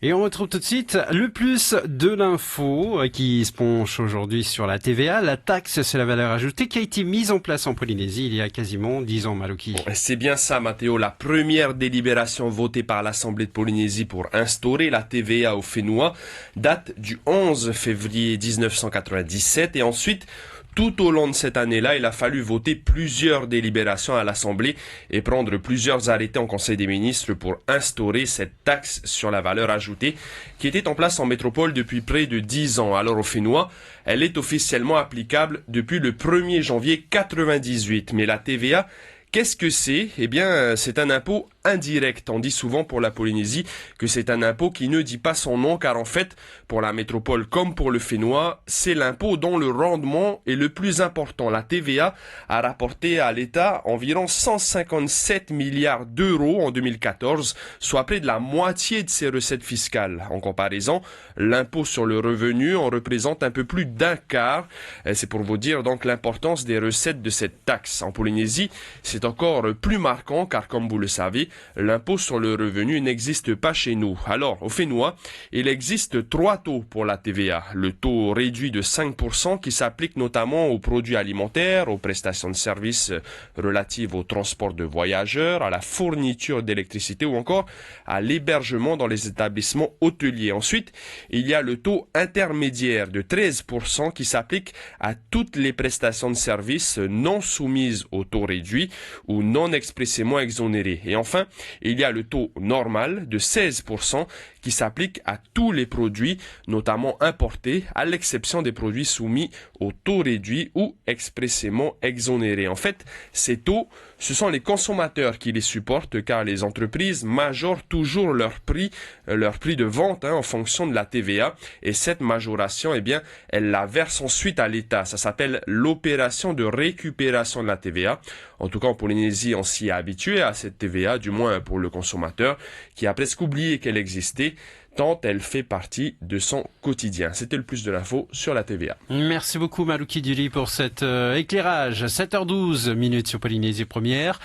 Et on retrouve tout de suite le plus de l'info qui se penche aujourd'hui sur la TVA, la taxe sur la valeur ajoutée qui a été mise en place en Polynésie il y a quasiment 10 ans, Malouki. C'est bien ça, Mathéo. La première délibération votée par l'Assemblée de Polynésie pour instaurer la TVA au Fénois date du 11 février 1997 et ensuite, tout au long de cette année-là, il a fallu voter plusieurs délibérations à l'Assemblée et prendre plusieurs arrêtés en Conseil des ministres pour instaurer cette taxe sur la valeur ajoutée qui était en place en métropole depuis près de 10 ans. Alors au Fénois, elle est officiellement applicable depuis le 1er janvier 98. Mais la TVA, qu'est-ce que c'est? Eh bien, c'est un impôt indirect. On dit souvent pour la Polynésie que c'est un impôt qui ne dit pas son nom car en fait, pour la métropole comme pour le Fénois, c'est l'impôt dont le rendement est le plus important. La TVA a rapporté à l'État environ 157 milliards d'euros en 2014, soit près de la moitié de ses recettes fiscales. En comparaison, l'impôt sur le revenu en représente un peu plus d'un quart. C'est pour vous dire donc l'importance des recettes de cette taxe. En Polynésie, c'est encore plus marquant car comme vous le savez, l'impôt sur le revenu n'existe pas chez nous. Alors, au Fénois, il existe 3 taux pour la TVA. Le taux réduit de 5% qui s'applique notamment aux produits alimentaires, aux prestations de services relatives au transport de voyageurs, à la fourniture d'électricité ou encore à l'hébergement dans les établissements hôteliers. Ensuite, il y a le taux intermédiaire de 13% qui s'applique à toutes les prestations de services non soumises au taux réduit ou non expressément exonérées. Et enfin, il y a le taux normal de 16% qui s'applique à tous les produits, notamment importés, à l'exception des produits soumis au taux réduit ou expressément exonérés. En fait, ces taux, ce sont les consommateurs qui les supportent car les entreprises majorent toujours leur prix de vente en fonction de la TVA et cette majoration, eh bien, elle la verse ensuite à l'État. Ça s'appelle l'opération de récupération de la TVA. En tout cas, en Polynésie, on s'y est habitué à cette TVA, du moins pour le consommateur, qui a presque oublié qu'elle existait, tant elle fait partie de son quotidien. C'était le plus de l'info sur la TVA. Merci beaucoup Malouki Duli pour cet éclairage. 7h12 minutes sur Polynésie Première.